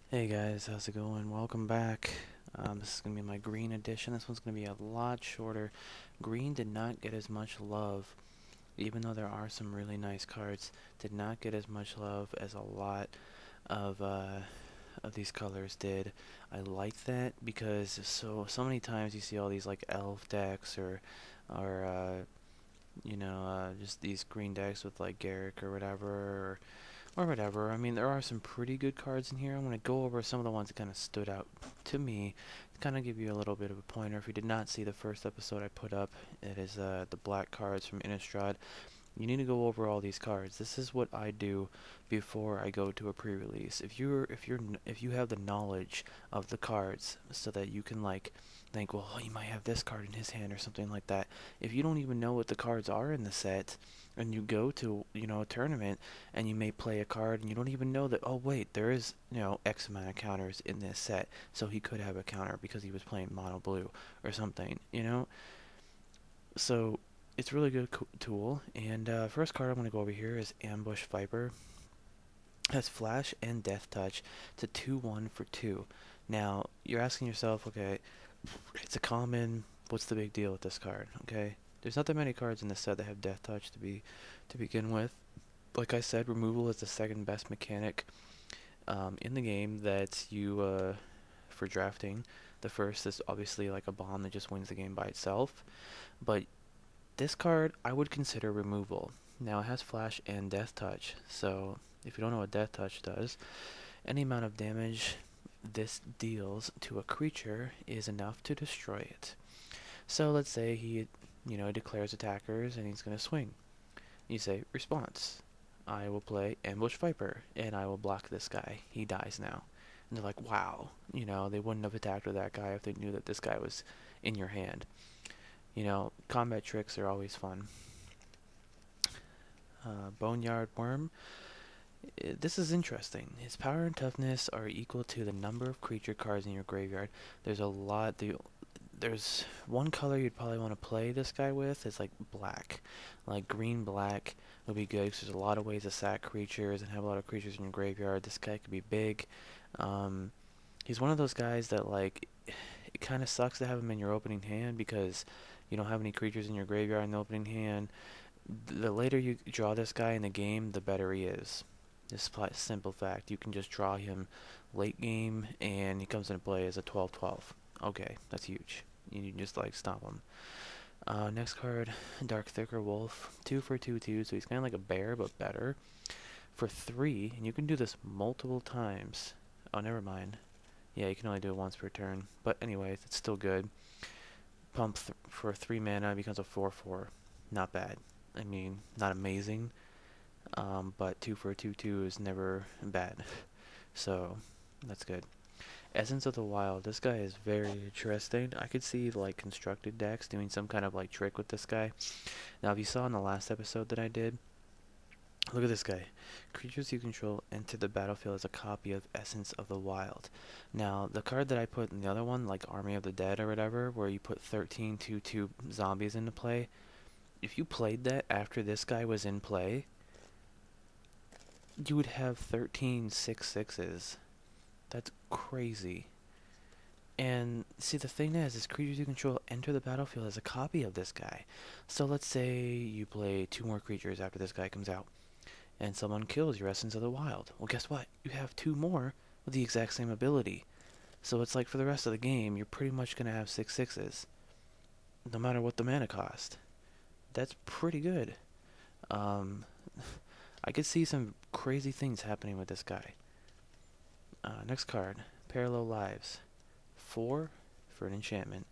Hey guys, how's it going? Welcome back. This is going to be my green edition. This one's going to be a lot shorter. Green did not get as much love, even though there are some really nice cards, did not get as much love as a lot of these colors did. I like that because so many times you see all these like elf decks or just these green decks with like Garrick or whatever, or whatever. I mean, there are some pretty good cards in here. I'm going to go over some of the ones that kind of stood out to me to kind of give you a little bit of a pointer. If you did not see the first episode I put up, it is the black cards from Innistrad. You need to go over all these cards. This is what I do before I go to a pre-release. If you have the knowledge of the cards so that you can like think, well, he might have this card in his hand or something like that. If you don't even know what the cards are in the set, and you go to a tournament and you may play a card and you don't even know that, oh wait, there is X amount of counters in this set, so he could have a counter because he was playing mono blue or something. So it's a really good tool. And first card I'm going to go over here is Ambush Viper. Has Flash and Death Touch. It's a 2/1 for 2. Now, you're asking yourself, okay, it's a common, what's the big deal with this card? Okay, there's not that many cards in this set that have Death Touch to begin with. Like I said, removal is the second best mechanic in the game that you for drafting. The first is obviously like a bomb that just wins the game by itself, but this card I would consider removal. Now it has Flash and Death Touch, so if you don't know what Death Touch does, any amount of damage this deals to a creature is enough to destroy it. So let's say he, declares attackers and he's going to swing. You say, response. I will play Ambush Viper, and I will block this guy. He dies now. And they're like, wow, they wouldn't have attacked with that guy if they knew that this guy was in your hand. Combat tricks are always fun. Boneyard Worm. This is interesting. His power and toughness are equal to the number of creature cards in your graveyard. There's a lot. There's one color you'd probably want to play this guy with. It's like black. Like green-black would be good because there's a lot of ways to sack creatures and have a lot of creatures in your graveyard. This guy could be big. Um, he's one of those guys that like it kind of sucks to have him in your opening hand because you don't have any creatures in your graveyard in the opening hand. The later you draw this guy in the game, the better he is. This simple fact. You can just draw him late game, and he comes into play as a 12/12. Okay, that's huge. You can just like stop him. Next card, Dark Thicker Wolf. 2 for 2/2, so he's kind of like a bear, but better. For 3, and you can do this multiple times. Oh, never mind. Yeah, you can only do it once per turn. But anyways, it's still good. Pump for 3 mana, becomes a 4/4. Not bad. I mean, not amazing. But 2 for a 2/2 is never bad. So, that's good. Essence of the Wild. This guy is very interesting. I could see like constructed decks doing some kind of like trick with this guy. Now, if you saw in the last episode that I did, look at this guy. Creatures you control enter the battlefield as a copy of Essence of the Wild. Now, the card that I put in the other one, like Army of the Dead or whatever, where you put 13 2/2 zombies into play, if you played that after this guy was in play, you would have 13 6/6s. That's crazy. And see, the thing is creatures you control enter the battlefield as a copy of this guy. So let's say you play 2 more creatures after this guy comes out, and someone kills your Essence of the Wild. Well, guess what? You have 2 more with the exact same ability. So it's like for the rest of the game, you're pretty much going to have 6/6s, no matter what the mana cost. That's pretty good. Um, I could see some crazy things happening with this guy. Next card, Parallel Lives. 4 for an enchantment.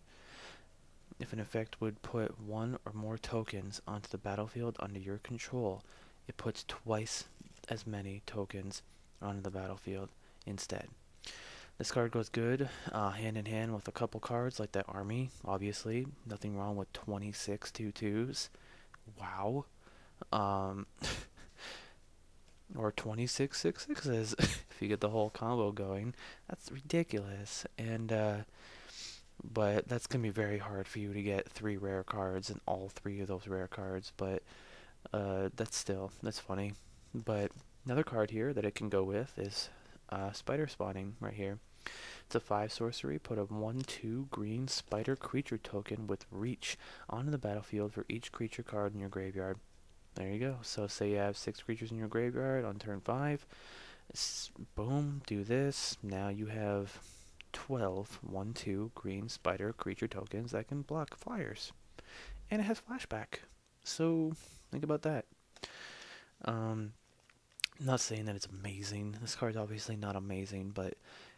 If an effect would put 1 or more tokens onto the battlefield under your control, it puts twice as many tokens onto the battlefield instead. This card goes good hand in hand with a couple cards like that Army, obviously. Nothing wrong with 26 2/2s. Wow. Um, or 26 6/6s if you get the whole combo going. That's ridiculous. And but that's gonna be very hard for you to get 3 rare cards and all 3 of those rare cards. But that's funny. But another card here that it can go with is spider spawning right here. It's a 5 sorcery. Put a 1/2 green spider creature token with reach onto the battlefield for each creature card in your graveyard. There you go. So say you have 6 creatures in your graveyard on turn 5. Boom, do this. Now you have 12 1/2 green spider creature tokens that can block flyers. And it has flashback. So think about that. I'm not saying that it's amazing. This card's obviously not amazing, but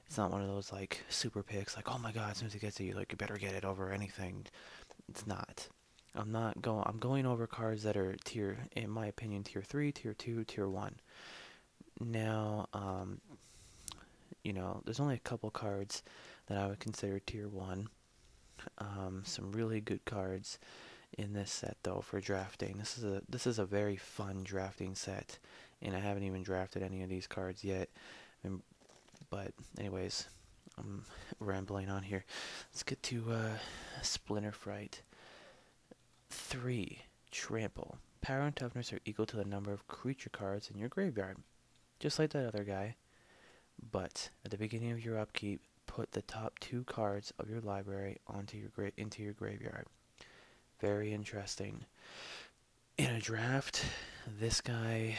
it's not one of those like super picks like, oh my god, as soon as it gets to you, like you better get it over anything. It's not. I'm going over cards that are tier, in my opinion, tier 3, tier 2, tier 1. Now, there's only a couple cards that I would consider tier 1. Some really good cards in this set though for drafting. This is a very fun drafting set, and I haven't even drafted any of these cards yet. But anyways, I'm rambling on here. Let's get to Splinter Fright. 3. Trample. Power and toughness are equal to the number of creature cards in your graveyard, just like that other guy. But at the beginning of your upkeep, put the top 2 cards of your library into your graveyard. Very interesting. In a draft, this guy,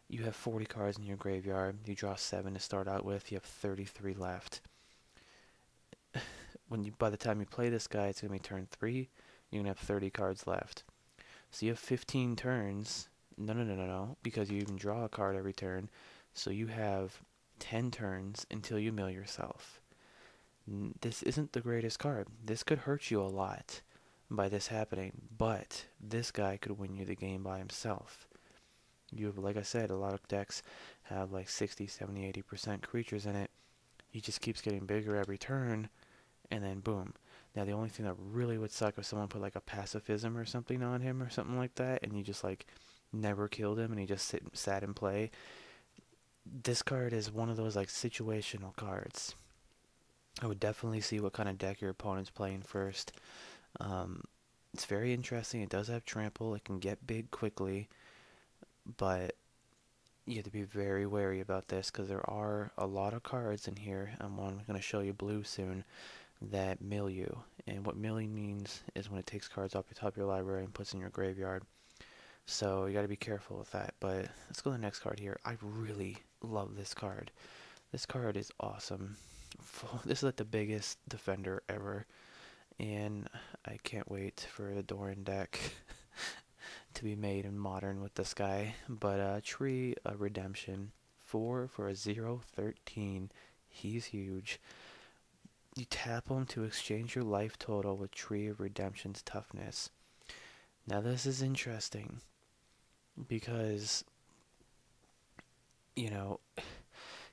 you have 40 cards in your graveyard. You draw 7 to start out with. You have 33 left. By the time you play this guy, it's going to be turn 3. You're going to have 30 cards left. So you have 15 turns. No, because you even draw a card every turn. So you have 10 turns until you mill yourself. This isn't the greatest card. This could hurt you a lot by this happening, but this guy could win you the game by himself. You have, like I said, a lot of decks have like 60, 70, 80% creatures in it. He just keeps getting bigger every turn, and then boom. Now the only thing that really would suck if someone put like a pacifism or something on him or something like that, and you just like never killed him and he just sat in play. This card is one of those like situational cards. I would definitely see what kind of deck your opponent's playing first. It's very interesting. It does have trample. It can get big quickly, but you have to be very wary about this because there are a lot of cards in here. I'm going to show you blue soon that mill you. And what milling means is when it takes cards off the top of your library and puts in your graveyard. So you got to be careful with that. But let's go to the next card here. I really love this card. This card is awesome. This is like the biggest defender ever. And I can't wait for the Doran deck to be made in modern with this guy. But Tree of Redemption, 4 for a 0/13. He's huge. You tap him to exchange your life total with Tree of Redemption's toughness. Now this is interesting because,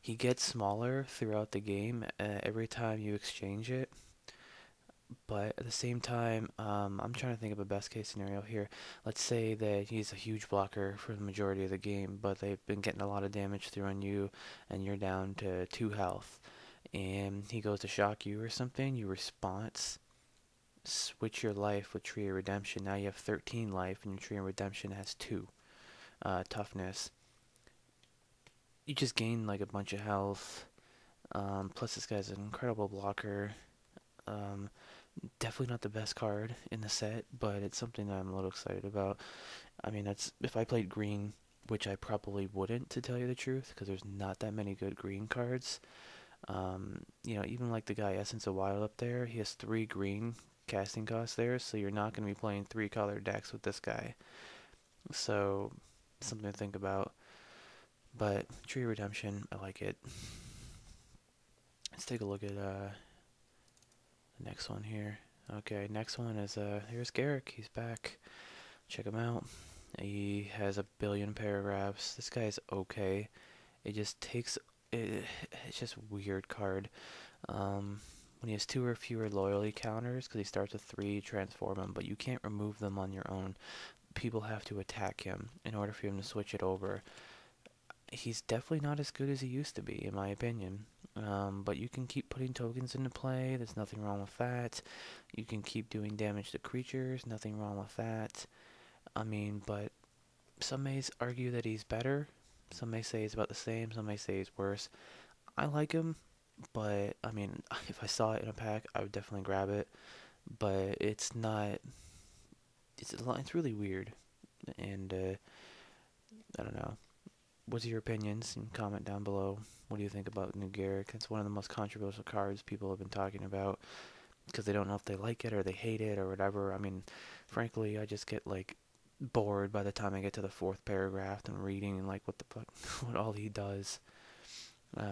he gets smaller throughout the game every time you exchange it. But at the same time, I'm trying to think of a best case scenario here. Let's say that he's a huge blocker for the majority of the game, but they've been getting a lot of damage through on you, and you're down to 2 health. And he goes to shock you or something, you response, switch your life with Tree of Redemption. Now you have 13 life, and your Tree of Redemption has 2 toughness. You just gain like a bunch of health. Plus this guy's an incredible blocker. Definitely not the best card in the set, but it's something that I'm a little excited about. I mean, that's if I played green, which I probably wouldn't, to tell you the truth, because there's not that many good green cards. Even like the guy Essence of Wild up there, he has 3 green casting costs there, so you're not going to be playing 3 color decks with this guy. So, something to think about. But Tree of Redemption, I like it. Let's take a look at the next one here. Okay, next one is here's Garrick. He's back. Check him out. He has a billion paragraphs. This guy's okay. It just takes it's just a weird card. When he has 2 or fewer loyalty counters, because he starts with 3, transform him, but you can't remove them on your own. People have to attack him in order for him to switch it over. He's definitely not as good as he used to be, in my opinion. But you can keep putting tokens into play. There's nothing wrong with that. You can keep doing damage to creatures. Nothing wrong with that. I mean, but some may argue that he's better. Some may say it's about the same, some may say it's worse. I like him, but I mean, if I saw it in a pack, I would definitely grab it. But it's not. It's really weird, and I don't know. What's your opinions? And comment down below. What do you think about New Garrick? It's one of the most controversial cards people have been talking about because they don't know if they like it or they hate it or whatever. I mean, frankly, I just get like bored by the time I get to the fourth paragraph and reading and like what the fuck, what all he does.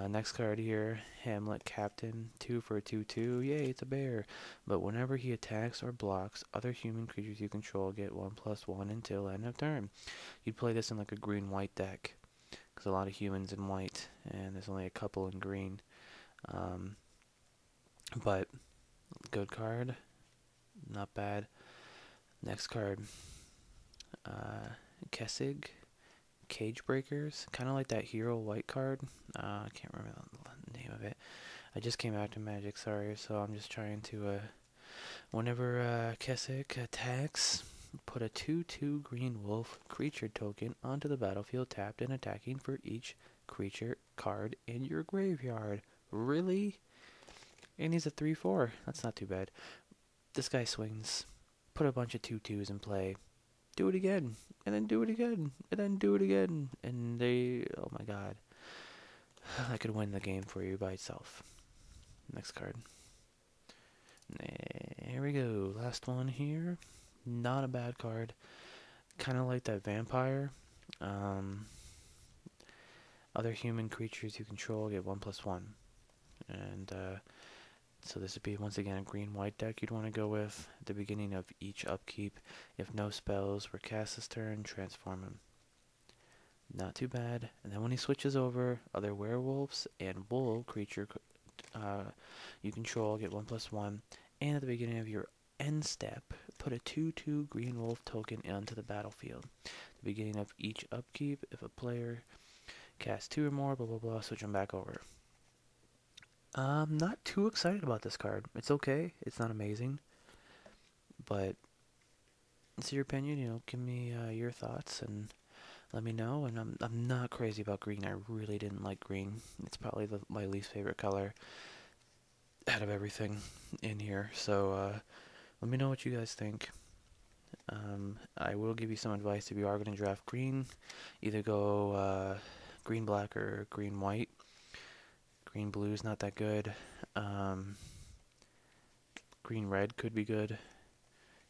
Next card here, Hamlet Captain, 2 for a 2/2. Yay, it's a bear. But whenever he attacks or blocks, other human creatures you control get 1/1 until end of turn. You'd play this in like a green-white deck, because a lot of humans in white, and there's only a couple in green. Um, but good card, not bad. Next card, Kessig, Cage Breakers, kind of like that Hero White card. I can't remember the name of it. I just came out to Magic, sorry, so I'm just trying to, whenever Kessig attacks, put a 2/2 green wolf creature token onto the battlefield tapped and attacking for each creature card in your graveyard. Really? And he's a 3/4. That's not too bad. This guy swings. Put a bunch of 2/2s in play. Do it again, and then do it again, and then do it again, and they, oh my god. I could win the game for you by itself. Next card. Here we go. Last one here. Not a bad card. Kind of like that vampire. Other human creatures you control get 1/1. And so this would be once again a green-white deck you'd want to go with. At the beginning of each upkeep, if no spells were cast this turn, transform him. Not too bad. And then when he switches over, other werewolves and wool creature you control get 1/1. And at the beginning of your end step, put a 2/2 green wolf token onto the battlefield. At the beginning of each upkeep, if a player casts 2 or more, blah blah blah, switch them back over. I'm not too excited about this card. It's okay. It's not amazing. But it's your opinion, you know, give me your thoughts and let me know. And I'm not crazy about green. I really didn't like green. It's probably my least favorite color out of everything in here. So let me know what you guys think. I will give you some advice if you are going to draft green. Either go green black or green white. Green blue is not that good. Green red could be good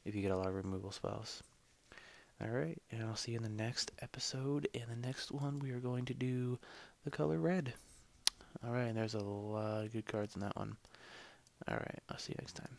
if you get a lot of removal spells. Alright, and I'll see you in the next episode. In the next one, we are going to do the color red. Alright, and there's a lot of good cards in that one. Alright, I'll see you next time.